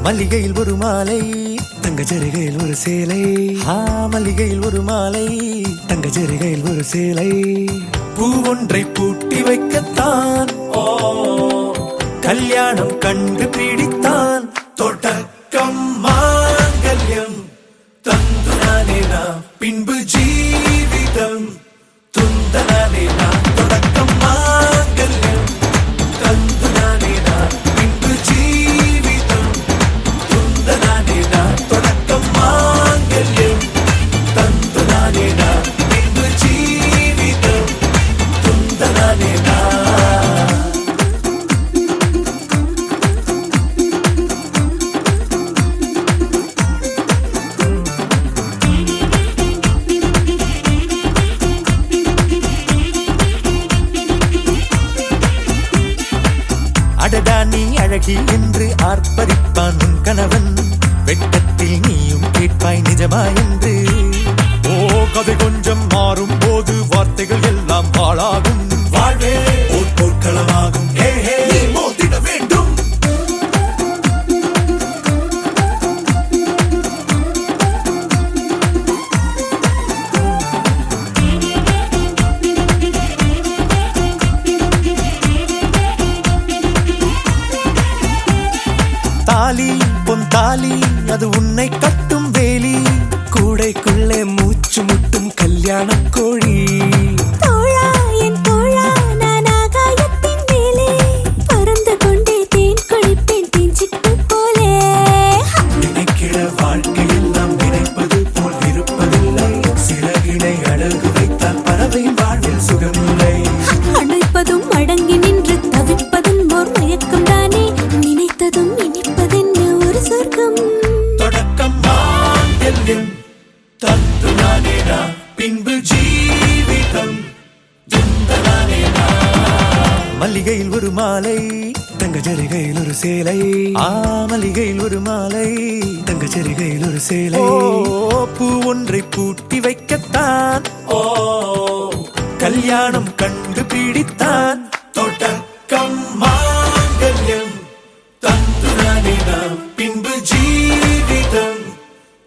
மல்லிகையில் ஒரு மாலை தங்க ஜரிகையில் ஒரு சேலை. மல்லிகையில் ஒரு மாலை தங்க ஜரிகையில் ஒரு சேலை. பூ ஒன்றை பூட்டி வைக்கத்தான் கல்யாணம் கண்டு பிடித்தான். தொடக்கம் மாங்கல்யம் தந்துனானே நாம் பின்பு ஜீவிதம் துந்தனானே நாம். தொடக்கம் மாங்கல்யம் தந்துனானே நாம் பின்பு ஜீவிதம் துந்தனானே நாம். தொடக்கம் மாங்கல்யம் தந்துனானே நாம் பின்பு ஜீவிதம் துந்தனானே நாம். அடடா நீ அழகி என்று ஆர்ப்பரிப்பான் உன் கணவன். வெட்கத்தில் நீயும் கேட்பாய் நிஜமா என்று. கதை கொஞ்சம் மாறும் போது வார்த்தைகள் எல்லாம் பாழாகும். வாழ்வே ஓர் போர்க்களமாகும். நீ மோதிட வேண்டும். தாலி பொன் தாலி அது உன்னை கட்டும் வேலி. கூடைக்குள்ளே மூச்சு முட்டும் கல்யாண கோழி. தோழா என் தோழா நான் ஆகாயத்தின் மேலே பறந்து கொண்டே தேன் குடிப்பேன் தேஞ்சிட்டு போலே. நினைக்கிற வாழ்க்கையெல்லாம் நினைப்பது போல் இருப்பதில்லை. சிறகினை அழகு வைத்தால் பறவை வாழ்வில் சுகமில்லை. அணைப்பதும் அடங்கி நின்று தவிப்பதும் ஓர் மயக்கம் தானே. நினைத்ததும் இனிப்பதென்ன ஒரு சொர்க்கம். தொடக்கம் மாங்கல்யம் தந்துனானே நாம் பின்பு ஜீவிதம் துந்தனானே நாம். மல்லிகையில் ஒரு மாலை தங்க ஜரிகையில் ஒரு சேலை. மல்லிகையில் ஒரு மாலை தங்க ஜரிகையில் ஒரு சேலை. பூ ஒன்றை பூட்டி வைக்கத்தான் கல்யாணம் கண்டு பிடித்தான். தொடக்கம் மாங்கல்யம் தந்துனானே நாம் பின்பு ஜீவிதம்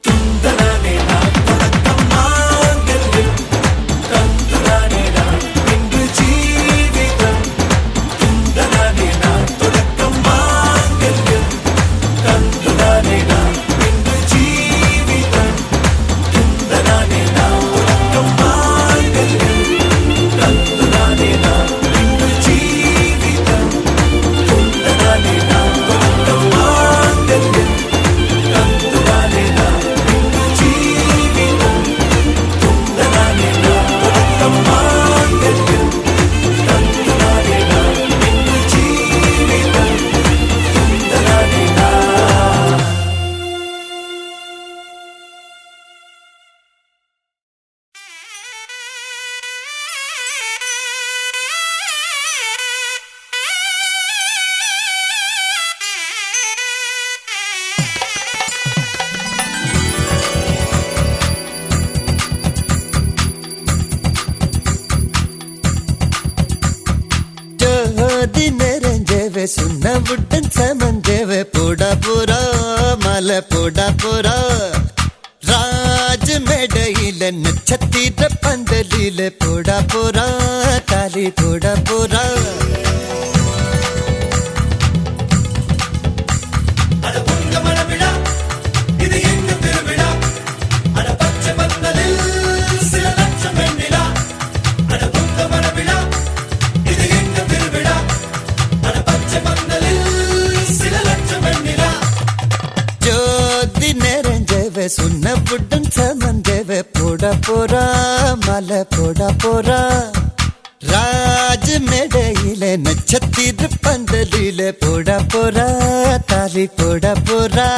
துந்தனானே நாம். தொடக்கம் மாங்கல்யம் தந்துனானே நாம் பின்பு ஜீவிதம் துந்தனானே நாம். தொடக்கம் மாங்கல்யம் தந்துனானே நாம் பின்பு ஜீவிதம் துந்தனானே நாம். தொடக்கம் மாங்கல்யம் தந்துனானே நாம் பின்பு ஜீவிதம் துந்தனானே நாம். தொடக்கம் மாங்கல்யம் தந்துனானே நாம் பின்பு ஜீவிதம் துந்தனானே நாம். தொடக்கம் மாங்கல்யம் தந்துனானே நாம் பின்பு ஜீவிதம் துந்தனானே நாம். ஜோதி நிறைஞ்சவே சுண்ணவுடன் சமஞ்சவே போடா போரா மலை போடா போரா. ராஜ் மேடையில நட்சத்திர பந்தலில போடா போரா தாலி போடா போரா. ஜோதி நிறைஞ்சவே சுண்ணவுடன் சமஞ்சவே போடா போரா மலை போடா போரா. ராஜ் மேடையில நட்சத்திர பந்தலில போடா போரா தாலி போடா போரா.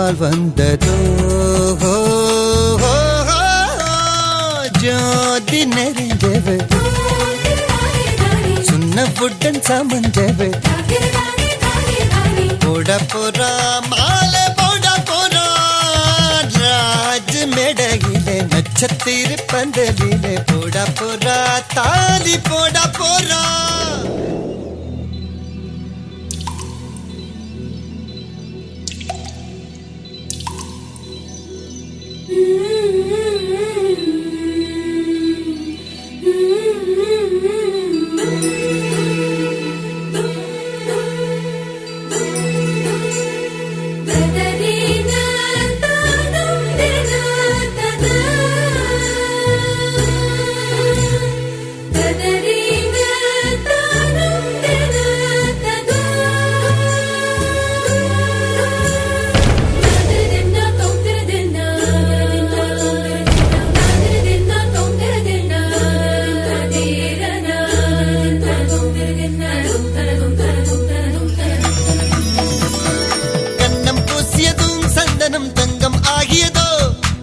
நாள் வந்ததோ ஜோதி நிறைஞ்சவ சுண்ண புட்டன் சமஞ்சவ போட போறா மாலை போட போறா ராஜ் மேடையிலே நட்சத்திர பந்தலிலே போட போறா தாலி போட போறா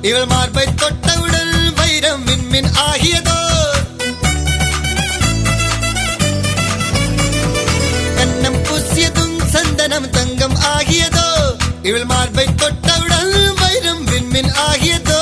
இவள் மார்பை தொட்டவுடன் வைரம் மின்மின் ஆகியதோ கண்ணம் பூசியதும் சந்தனம் தங்கம் ஆகியதோ இவள் மார்பை தொட்டவுடன் வைரம் மின்மின் ஆகியதோ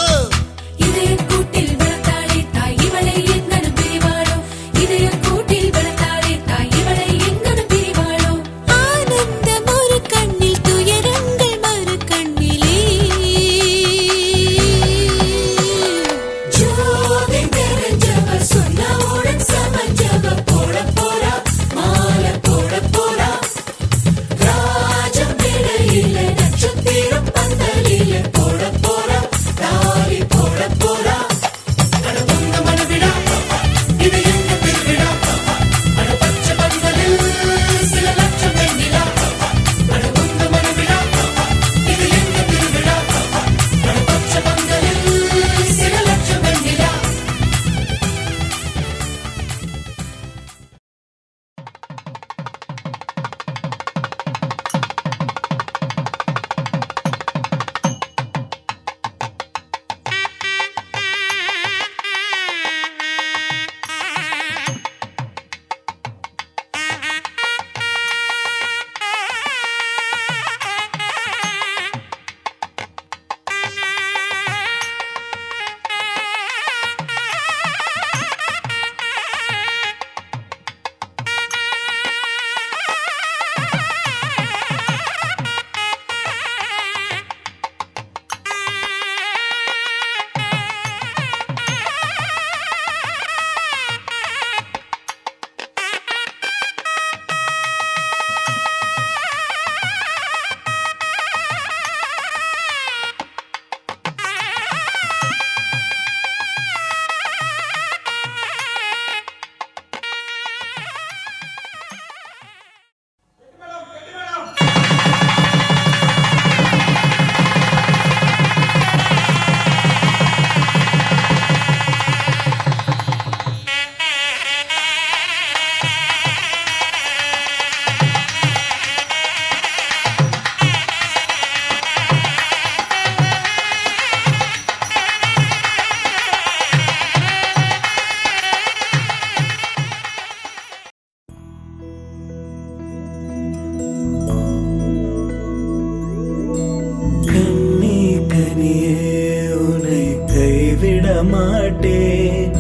மாட்டேன்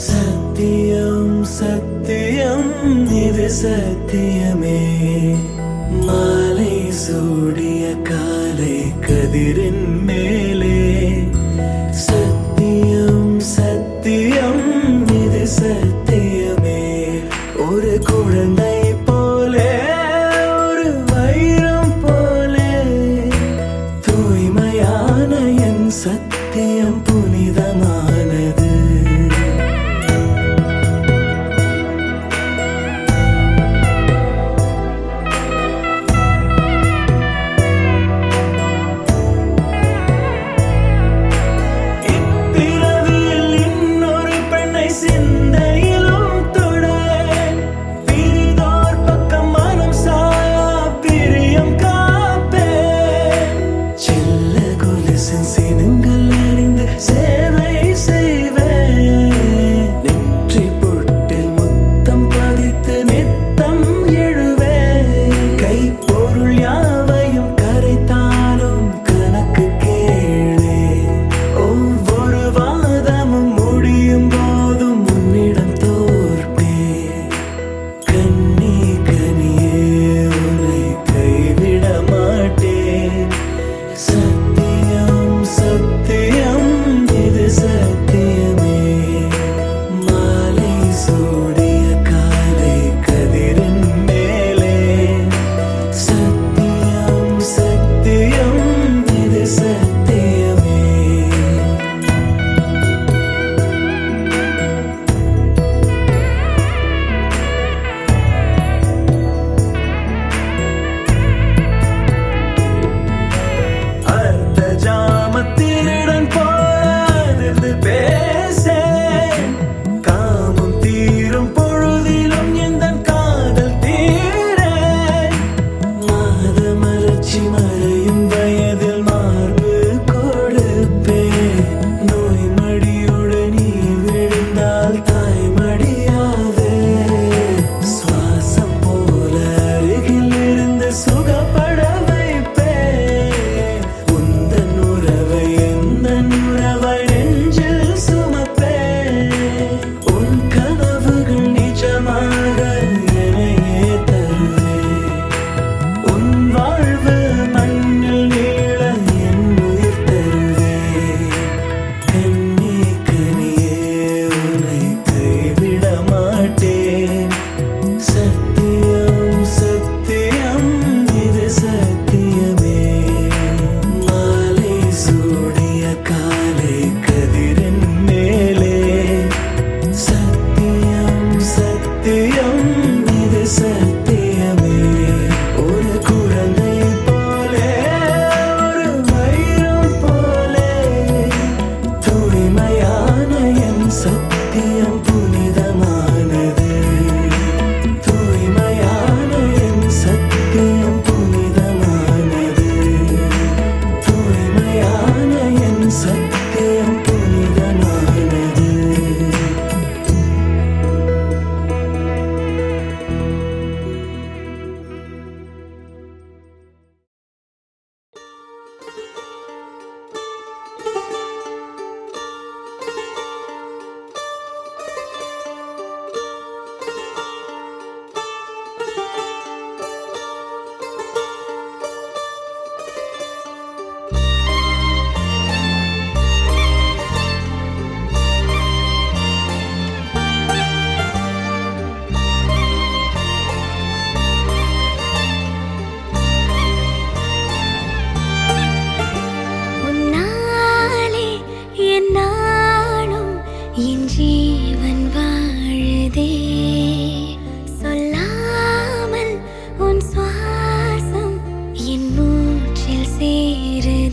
சத்தியம் சத்தியம் இது சத்தியமே மாலை சூடிய காலை கதிரின் மேலே சத்தியம் சத்தியம் இது சத்தியமே ஒரு குழந்தை போலே ஒரு வைரம் போலே தூய்மையான என் சத்தியம் புனிதமானது இப்பிறவியில் இன்னொரு பெண்ணை சிந்தையிலும் தொட பிரிதோர் பக்கம் மனம் சாயா பிரியம் காப்பே செல்ல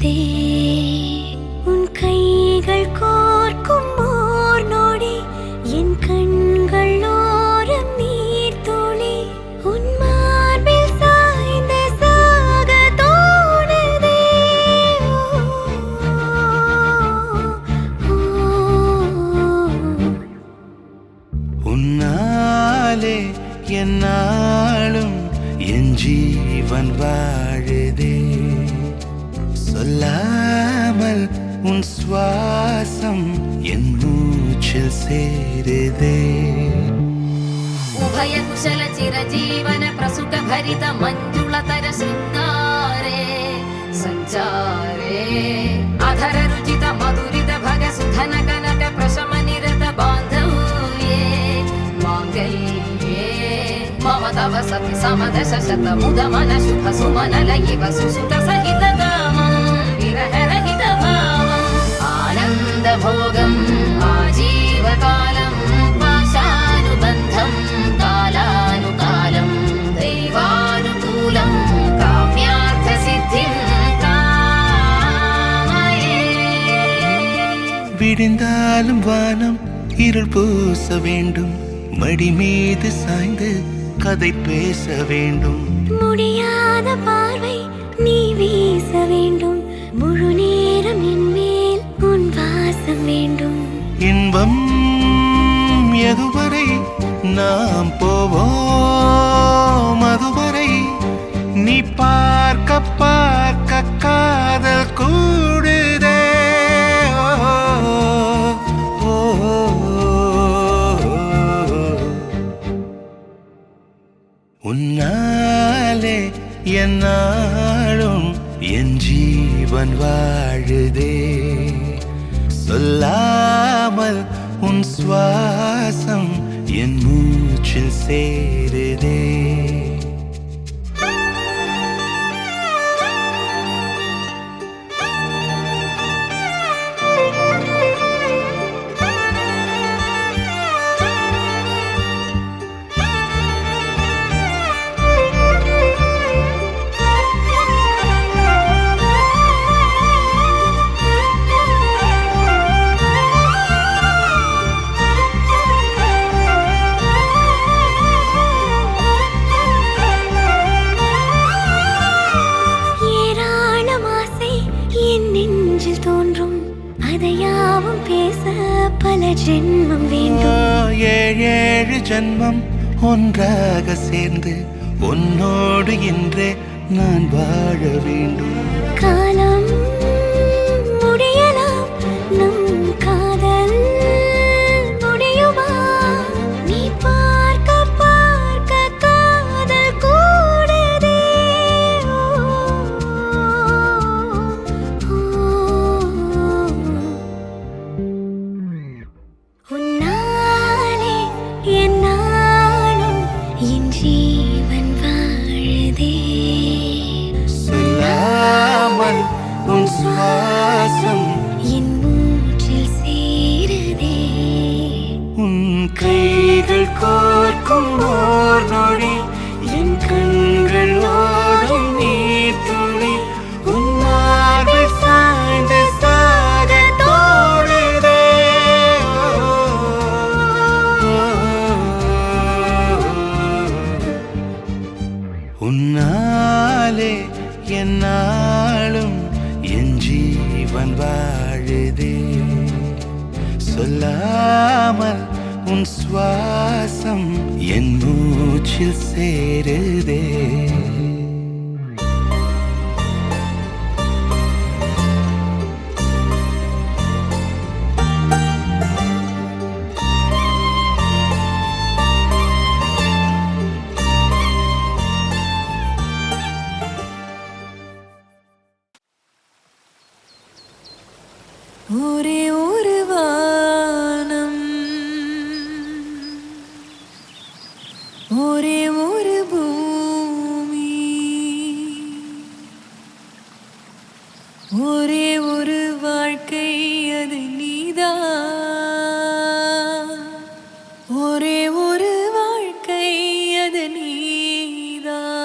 சேருதே உன் கைகள் கோர்க்கும் ஓர் நொடி என் கண்கள் ஓரம் நீர் துளி உன் மார்பில் சாய்ந்து சாக தோணுதே உன்னாலே என்னாலும் என் ஜீவன் வாழுதே சொல்லாமல் உன் சுவாசம் என் மூச்சில் சேருதே उभय कुशल चिरजीवन प्रसुख भरित मञ्जुलतर शृङ्गारे सञ्चारे अधर रुचित मधुरित भग सुधन कनक प्रशम निरत बान्धव्ये माङ्गल्ये मम तव सति समदश शत मुद मन शुभ सुमन लयिव सुसुत सहित कामं विरह रहित भावम् आनन्द भोगम् आजीवकालं पाशानुबन्धं कालानुकालं दैवानुकूलं काम्यार्थसिद्धिं कामये விடிந்தாலும் வானம் இருள் பூச வேண்டும் மடி மீது சாய்ந்து கதை பேச வேண்டும் முடியாத பார்வை நீ வீச வேண்டும் முழு நேரம் என் மேல் உன் வாசம் வேண்டும் இன்பம் எதுவரை நாம் போவோம் அதுவரை நீ பார்க்க பார்க்க காதல் கூடுதே ஓ, ஓ, உன்னாலே என்னாலும் என் ஜீவன் வாழுதே சொல்லாமல் உன் சுவாசம் என் மூச்சில் சேருதே ஏராளம் ஆசை என் நெஞ்சில் தோன்றும் அதையாவும் பேச பல ஜென்மம் வேண்டும் ஏழு ஜன்மம் ஒன்றாக சேர்ந்து உன்னோடு இன்றே நான் வாழ வேண்டும் காலம் முடியலாம் நம் காதல் முடியுமா நீ பார்க்க பார்க்க காதல் கூடுதே உன்னாலே என்னாலும் என் ஜீவன் வாழுதே சொல்லாமல் உன் சுவாசம் என் மூச்சில் சேருதே உன் கைகள் கோர்க்கும் ஓர் நொடி என் கண்கள் ஓடும் நீர் துளி உன் மார்பில் சாய்ந்து சாக தோணுதே உன்னாலே என்னாலும் என் ஜீவன் வாழுதே சொல்லாமல் உன் சுவாசம் என் மூச்சில் சேருதே ஒரே ஒரு வானம் ஒரே ஒரு பூமி ஒரே ஒரு வாழ்க்கை அது நீதான் ஒரே ஒரு வாழ்க்கை அது நீதான்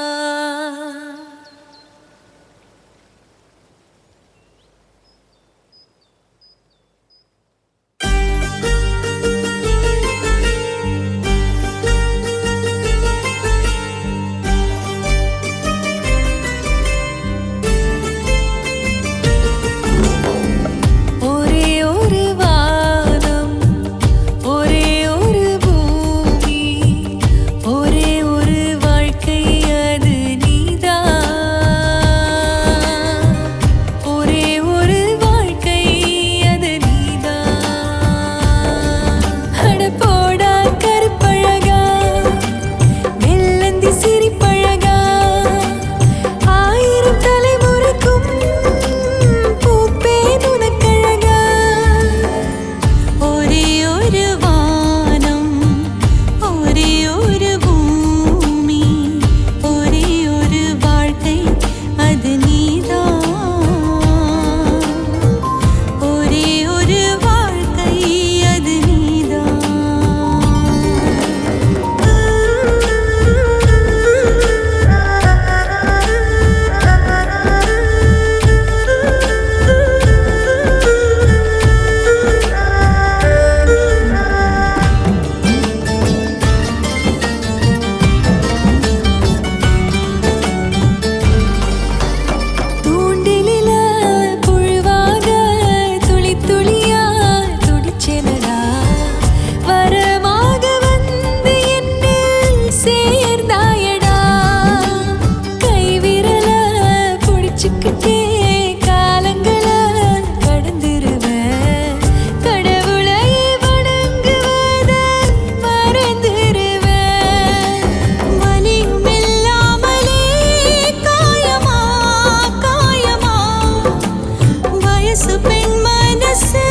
வயசு பெண் மனசு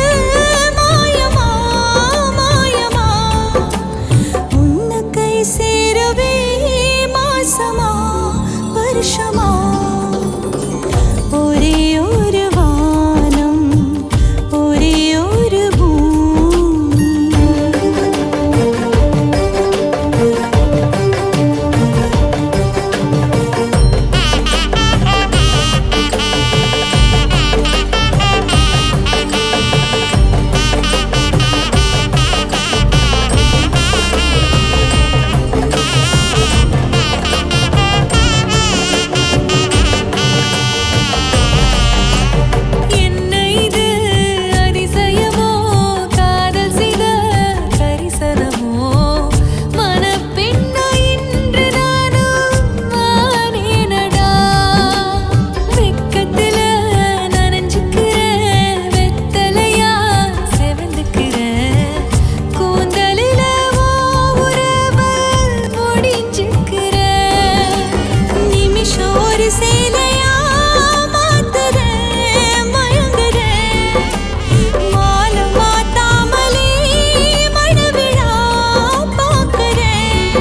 மாயமா மாயமா உன்னை கை சேரவே மாசமா வருஷமா ஒரே ஒரு வானம் ஒரே ஒரு பூமி என்ன இது அதிசயமோ காதல் செய்த கரிசனமோ மனப்பெண்ணா இன்று நானும் ஆனேனடா வெக்கத்துல நனைஞ்சுக்கிற வெத்தலையா செவந்துக்கிற கூந்தலில உறவ முடிஞ்சுக்கிற நிமிஷம் ஒரு சேலையா மாத்துறேன் மயங்குறேன் மாலை மாத்தாமலே மணவிழா பார்க்கிறேன்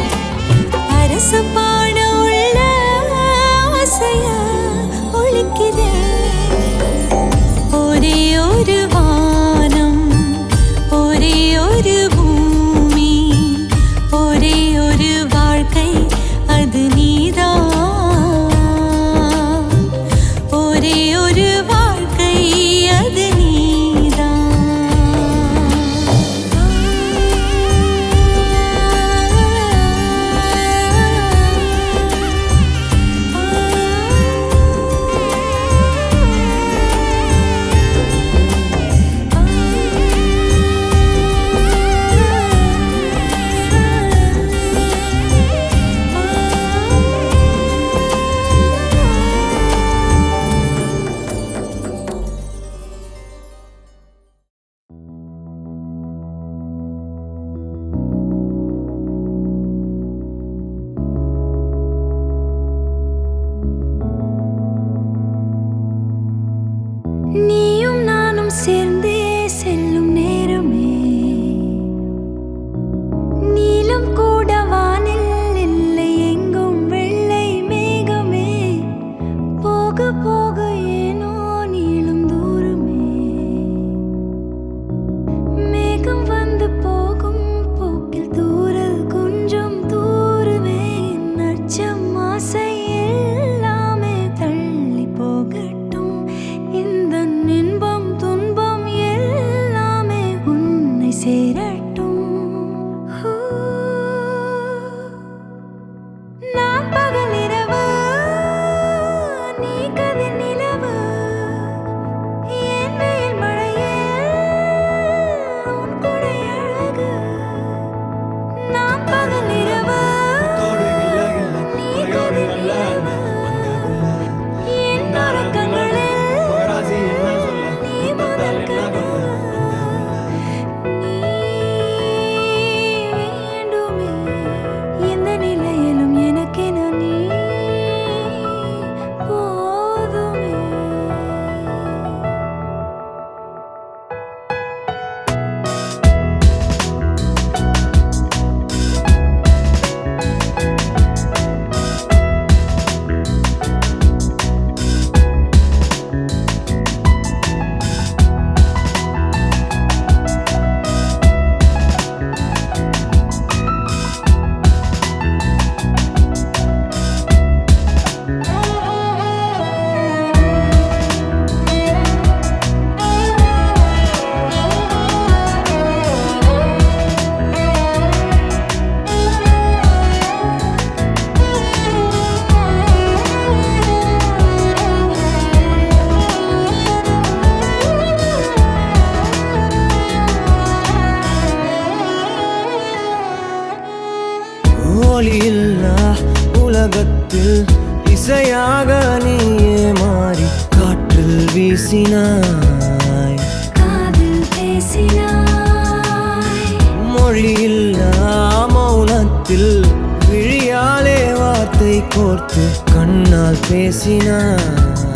அரசு பாட உள்ள ஆசையா ஒழிக்கிறேன் ஒரே ஒரு வானம் ஒரே ஒரு பூமி ஒரே ஒரு வாழ்க்கை அது நீதான் ஒரே ஒரு வாழ்க்கை அது நீயும் நானும் சேர்ந்தே செல்லும் நேரமே நீலம் கூட வானில் இல்லை எங்கும் வெள்ளை மேகமே போக போக ஏனோ நீளும் தூரமே மேகம் வந்து போகும் போக்கில் தூரல் கொஞ்சம் தூருமே நச்சம் ஆசை எல்லாமே தள்ளி போகட்டும் இந்த இன்பம் துன்பம் எல்லாமே உன்னை சேரட்டும் நான் பகல் இரவு நீ கதிர் நிலவு என் வெயில் மழையே உன் கொடை அழகு நான் பகல் இரவு நீ கதிர் நிலவு என் உறக்கங்களில் நீ முதல் கனவு நீ வேண்டுமே எந்த நிலையிலும் எனக்கென நீ போதுமே ஒளியில்லா உலகத்தில் இசையாக நீயே மாறி காற்றில் வீசினாய் காதில் பேசினாய் மொழியில்லா மௌனத்தில் விழியாலே வார்த்தை கோர்த்து கண்ணால் பேசினாய்